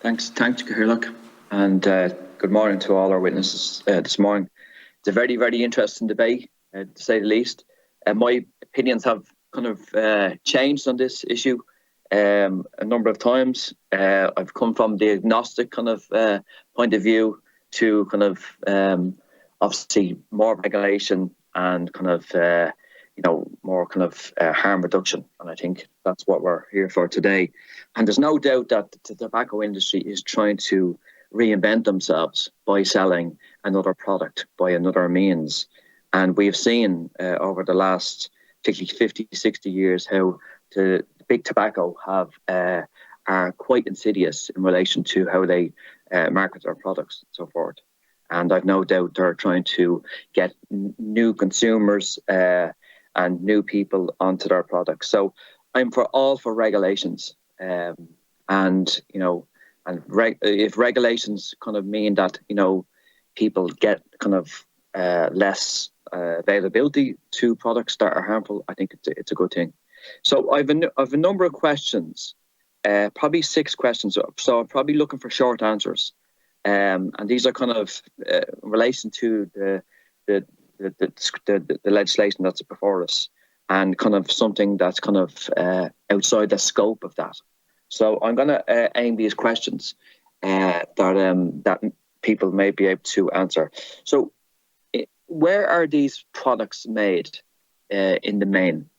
Thanks, Cahirlock, and good morning to all our witnesses this morning. It's a very, very interesting debate, to say the least. My opinions have kind of changed on this issue a number of times. I've come from the agnostic kind of point of view to kind of obviously more regulation and kind of more kind of harm reduction, and I think that's what we're here for today. And there's no doubt that the tobacco industry is trying to reinvent themselves by selling another product by another means. And we've seen over the last particularly 50, 60 years how the big tobacco are quite insidious in relation to how they market their products and so forth. And I've no doubt they're trying to get new consumers and new people onto their products. So I'm all for regulations, if regulations kind of mean that people get kind of less availability to products that are harmful, I think it's a good thing. So I've a number of questions, probably 6 questions. So I'm probably looking for short answers, and these are kind of in relation to the legislation that's before us, and kind of something that's kind of outside the scope of that. So I'm going to aim these questions that people may be able to answer. So where are these products made in the main,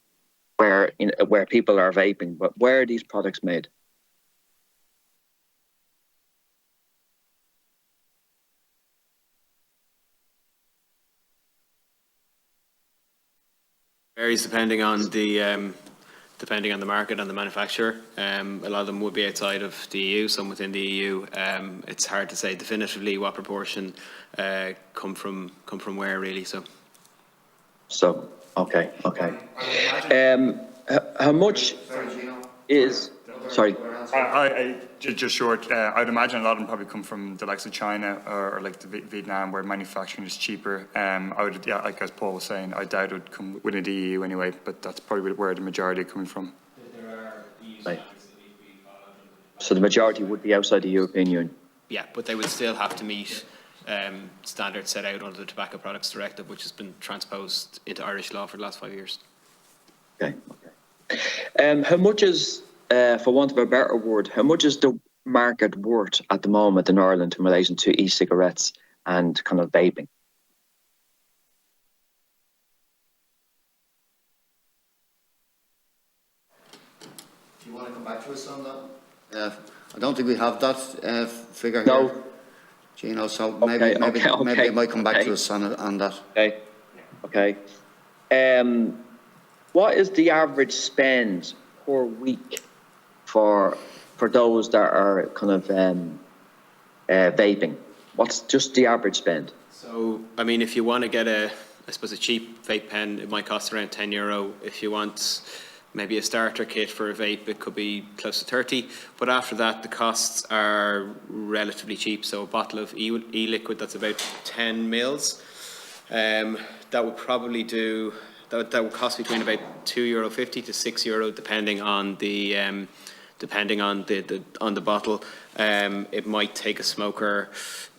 where people are vaping, but where are these products made? Varies depending on the market and the manufacturer. A lot of them would be outside of the EU, some within the EU. It's hard to say definitively what proportion come from where, really. So okay. How much is? Sorry. Just short. I'd imagine a lot of them probably come from the likes of China or like Vietnam, where manufacturing is cheaper. I would, like as Paul was saying, I doubt it would come within the EU anyway. But that's probably where the majority are coming from. Right. So the majority would be outside the European Union. Yeah, but they would still have to meet standards set out under the Tobacco Products Directive, which has been transposed into Irish law for the last 5 years. Okay. How much is, for want of a better word, how much is the market worth at the moment in Ireland in relation to e-cigarettes and kind of vaping? Do you want to come back to us on that? I don't think we have that figure no. here, Gino, so maybe you might come back to us on that. Okay. What is the average spend per week for those that are kind of vaping? What's just the average spend? So, I mean, if you want to get a cheap vape pen, it might cost around €10. If you want maybe a starter kit for a vape, it could be close to 30. But after that, the costs are relatively cheap. So a bottle of e-liquid that's about 10 mils, that would probably do, that would cost between about €2.50 to €6, depending on the bottle. It might take a smoker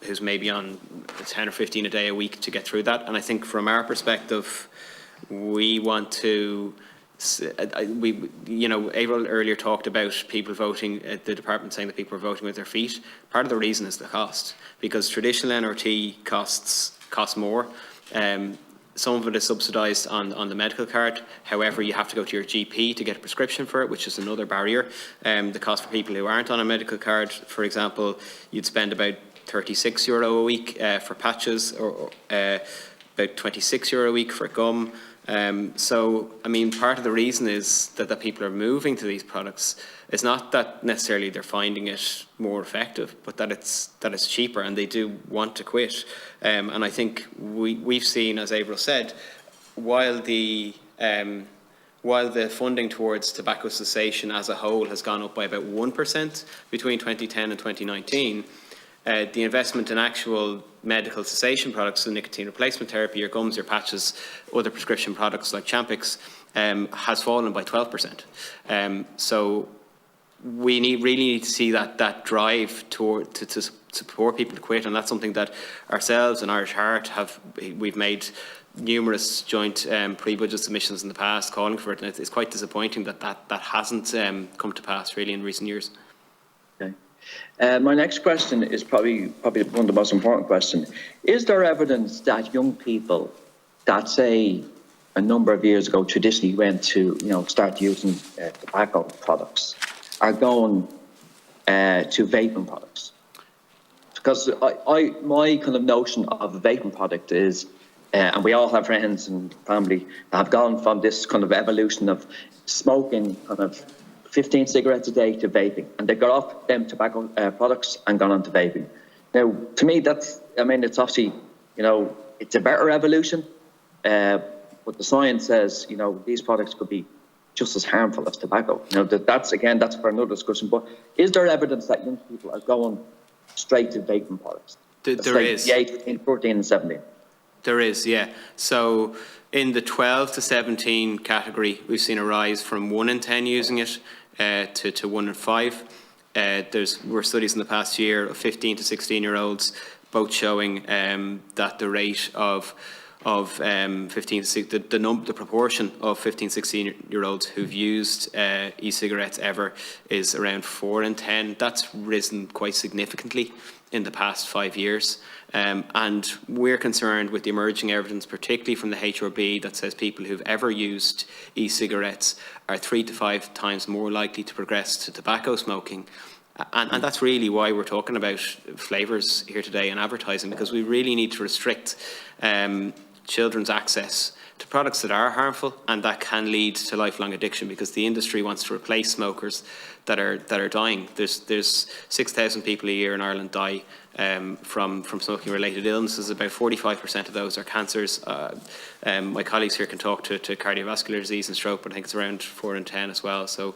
who's maybe on 10 or 15 a day a week to get through that. And I think from our perspective, we want to, Avril earlier talked about people voting, the department saying that people are voting with their feet. Part of the reason is the cost, because traditional NRT costs more. Some of it is subsidised on the medical card. However, you have to go to your GP to get a prescription for it, which is another barrier. The cost for people who aren't on a medical card, for example, you'd spend about €36 a week for patches, or about €26 a week for gum. So, I mean, part of the reason is that people are moving to these products. It's not that necessarily they're finding it more effective, but that it's cheaper, and they do want to quit. And I think we've seen, as Avril said, while the funding towards tobacco cessation as a whole has gone up by about 1% between 2010 and 2019, the investment in actual medical cessation products, so nicotine replacement therapy, your gums, your patches, other prescription products like Champix, has fallen by 12%. So really need to see that drive to support people to quit, and that's something that ourselves and Irish Heart we've made numerous joint pre-budget submissions in the past calling for it, and it's quite disappointing that hasn't come to pass really in recent years. Okay. My next question is probably one of the most important questions. Is there evidence that young people that, say, a number of years ago traditionally went to, start using tobacco products are going to vaping products? Because my kind of notion of a vaping product is, and we all have friends and family that have gone from this kind of evolution of smoking kind of 15 cigarettes a day to vaping, and they got off them tobacco products and gone on to vaping. Now, to me, it's obviously, it's a better evolution, but the science says, these products could be just as harmful as tobacco. That's for another discussion. But is there evidence that young people are going straight to vaping products? There is. The age between 14 and 17. There is, yeah. So in the 12 to 17 category, we've seen a rise from 1 in 10 using it to 1 in 5. There were studies in the past year of 15 to 16-year-olds, both showing that the rate of 15 to 16, the proportion of 15, 16-year-olds who've used e-cigarettes ever is around 4 in 10. That's risen quite significantly in the past 5 years. And we're concerned with the emerging evidence, particularly from the HRB, that says people who've ever used e-cigarettes are 3 to 5 times more likely to progress to tobacco smoking. And that's really why we're talking about flavours here today and advertising, because we really need to restrict children's access to products that are harmful and that can lead to lifelong addiction, because the industry wants to replace smokers that are dying. There's 6,000 people a year in Ireland die from smoking related illnesses. About 45% of those are cancers. My colleagues here can talk to cardiovascular disease and stroke, but I think it's around 4 in 10 as well. So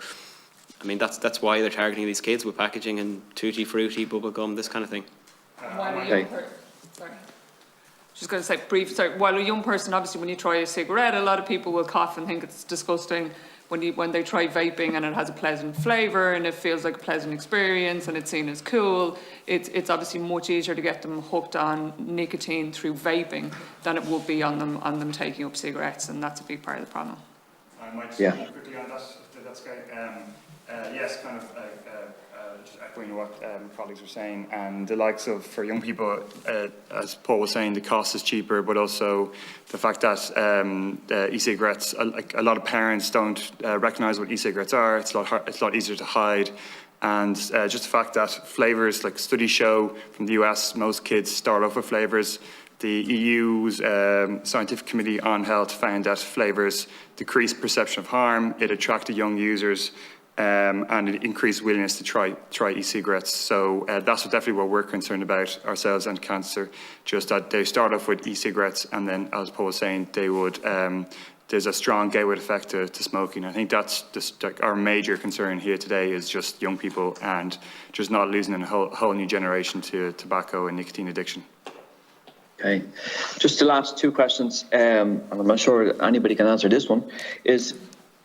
that's why they're targeting these kids with packaging and tutti frutti, bubble gum, this kind of thing. Just going to say brief. Sorry, while a young person, obviously, when you try a cigarette, a lot of people will cough and think it's disgusting. When they try vaping and it has a pleasant flavour and it feels like a pleasant experience and it's seen as cool, it's obviously much easier to get them hooked on nicotine through vaping than it would be on them taking up cigarettes, and that's a big part of the problem. I might speak quickly on that, if that's okay. Yes, kind of just echoing what colleagues were saying, and the likes of, for young people, as Paul was saying, the cost is cheaper, but also the fact that e-cigarettes, like a lot of parents don't recognise what e-cigarettes are. It's a lot easier to hide, and just the fact that flavours, like studies show from the US, most kids start off with flavours. The EU's Scientific Committee on Health found that flavours decrease perception of harm, it attracted young users, and it increased willingness to try e-cigarettes. So that's definitely what we're concerned about ourselves and cancer, just that they start off with e-cigarettes and then, as Paul was saying, they would, there's a strong gateway effect to smoking. I think that's just like our major concern here today, is just young people and just not losing a whole new generation to tobacco and nicotine addiction. Okay, just the last two questions, and I'm not sure anybody can answer this one, is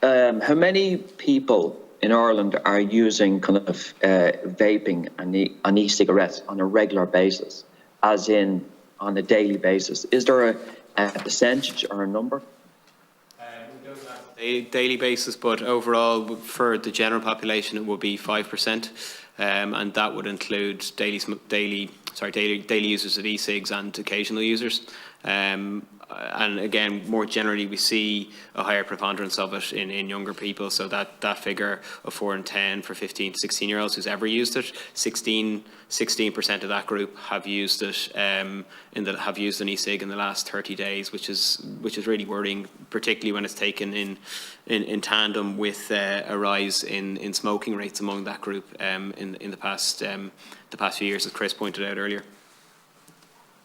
how many people in Ireland are using kind of vaping and e-cigarettes on a regular basis, as in on a daily basis? Is there a percentage or a number? We don't have a daily basis, but overall for the general population it will be 5%, and that would include daily users of e-cigs and occasional users. And again, more generally, we see a higher preponderance of it in younger people. So that figure of 4 in 10 for 15 to 16-year-olds who's ever used it, 16% of that group have used it have used an e-cig in the last 30 days, which is really worrying, particularly when it's taken in tandem with a rise in smoking rates among that group in the past few years, as Chris pointed out earlier.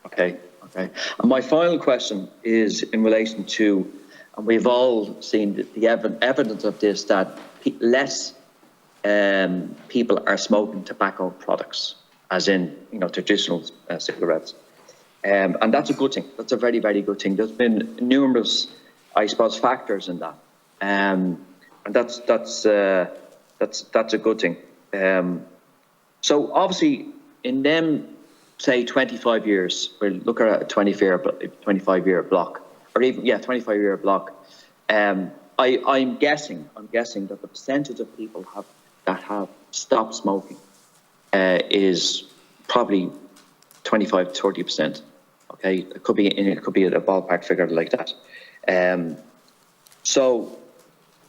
Okay. And my final question is in relation to, and we've all seen the evidence of this, that less people are smoking tobacco products, as in traditional cigarettes, and that's a good thing. That's a very, very good thing. There's been numerous, I suppose, factors in that, and that's a good thing. So obviously, in them, say 25 years, we're looking at a 25-year block, or even 25-year block. I'm guessing that the percentage of people that have stopped smoking is probably 25 to 30%. Okay, it could be a ballpark figure like that. So,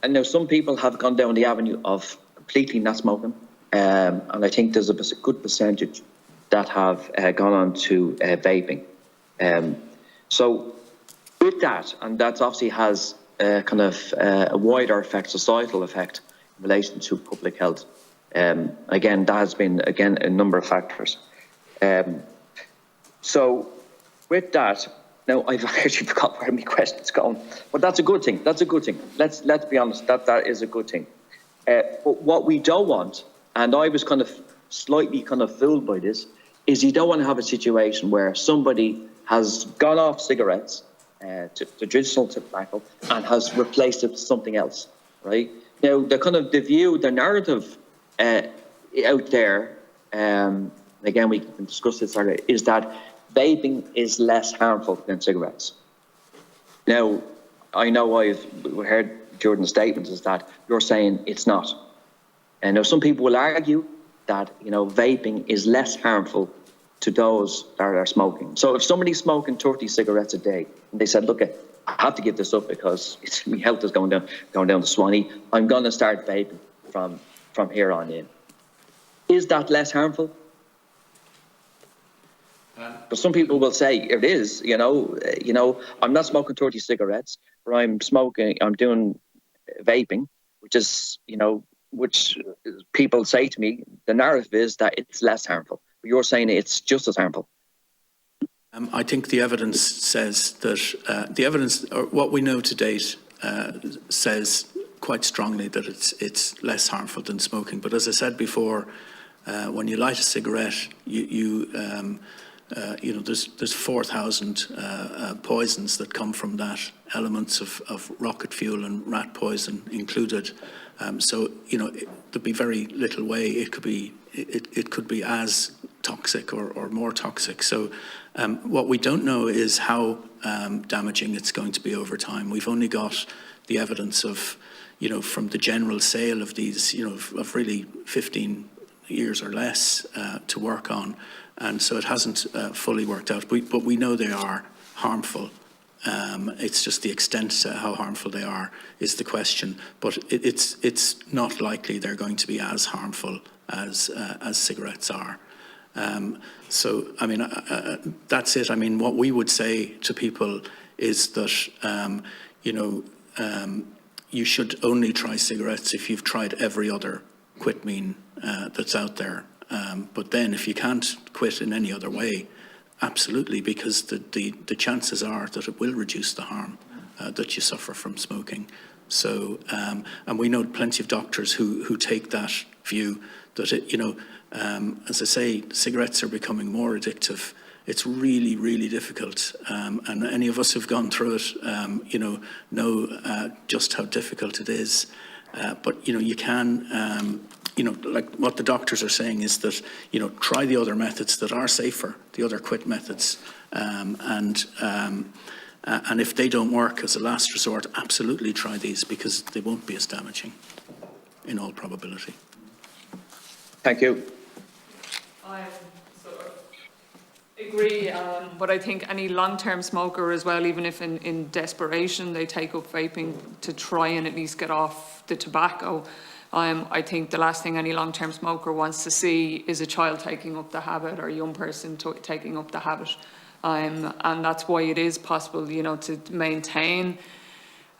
and now some people have gone down the avenue of completely not smoking, and I think there's a good percentage that have gone on to vaping. So with that, and that obviously has kind of a wider effect, societal effect in relation to public health. Again, that has been a number of factors. So with that, now I've actually forgot where my question's going, but that's a good thing. That's a good thing. Let's be honest. That is a good thing. But what we don't want, and I was kind of slightly fooled by this, is you don't want to have a situation where somebody has gone off cigarettes to traditional tobacco and has replaced it with something else, right? Now, the narrative out there, again, we can discuss this later, is that vaping is less harmful than cigarettes. Now, I know I've heard during the statements is that you're saying it's not. And now some people will argue that, vaping is less harmful to those that are smoking. So if somebody's smoking 30 cigarettes a day, and they said, look, I have to give this up because my health is going down the Swanee, I'm going to start vaping from here on in. Is that less harmful? But some people will say it is, I'm not smoking 30 cigarettes, but I'm doing vaping, which is, which people say to me, the narrative is that it's less harmful. But you're saying it's just as harmful. I think the evidence says that, what we know to date says quite strongly that it's less harmful than smoking. But as I said before, when you light a cigarette, there's 4,000 poisons that come from that, elements of rocket fuel and rat poison included. So there'd be very little way it could be as toxic or more toxic. So what we don't know is how damaging it's going to be over time. We've only got the evidence of, from the general sale of these, of really 15 years or less to work on. And so it hasn't fully worked out, but we know they are harmful. It's just the extent to how harmful they are is the question. But it's not likely they're going to be as harmful as cigarettes are. So, I mean, that's it. I mean, what we would say to people is that, you should only try cigarettes if you've tried every other quit mean that's out there. But then if you can't quit in any other way, absolutely, because the chances are that it will reduce the harm that you suffer from smoking. So, and we know plenty of doctors who take that view that, as I say, cigarettes are becoming more addictive. It's really, really difficult. And any of us who've gone through it, know just how difficult it is. But, you can... like what the doctors are saying is that, try the other methods that are safer, the other quit methods, and if they don't work as a last resort, absolutely try these because they won't be as damaging, in all probability. Thank you. I agree, but I think any long-term smoker as well, even if in desperation they take up vaping to try and at least get off the tobacco, I think the last thing any long-term smoker wants to see is a child taking up the habit or a young person taking up the habit. And that's why it is possible, to maintain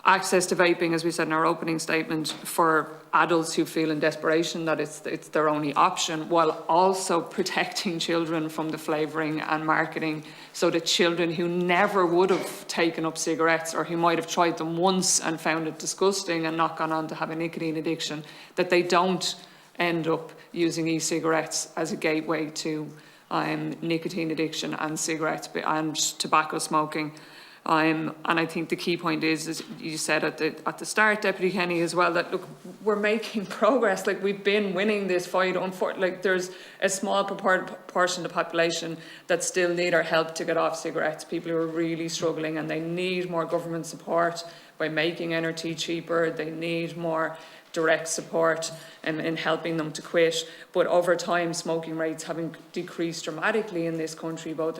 access to vaping, as we said in our opening statement, for adults who feel in desperation that it's their only option, while also protecting children from the flavouring and marketing, so that children who never would have taken up cigarettes or who might have tried them once and found it disgusting and not gone on to have a nicotine addiction, that they don't end up using e-cigarettes as a gateway to nicotine addiction and cigarettes and tobacco smoking. And I think the key point is, as you said at the start, Deputy Kenny, as well, that look, we're making progress. Like, we've been winning this fight. Like, there's a small proportion of the population that still need our help to get off cigarettes. People who are really struggling, and they need more government support by making NRT cheaper. They need more direct support in helping them to quit. But over time, smoking rates have decreased dramatically in this country, both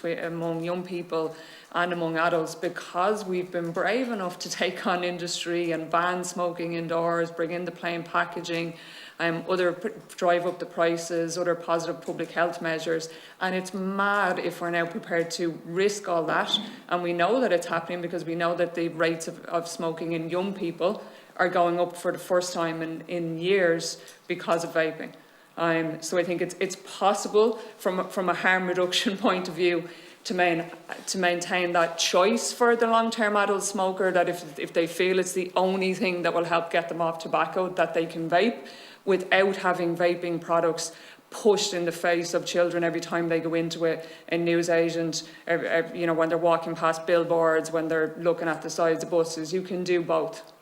among young people and among adults, because we've been brave enough to take on industry and ban smoking indoors, bring in the plain packaging, drive up the prices, other positive public health measures. And it's mad if we're now prepared to risk all that. And we know that it's happening, because we know that the rates of smoking in young people are going up for the first time in years because of vaping. So I think it's possible from a harm reduction point of view to maintain that choice for the long-term adult smoker, that if they feel it's the only thing that will help get them off tobacco, that they can vape, without having vaping products pushed in the face of children every time they go into a newsagent, you know, when they're walking past billboards, when they're looking at the sides of buses. You can do both.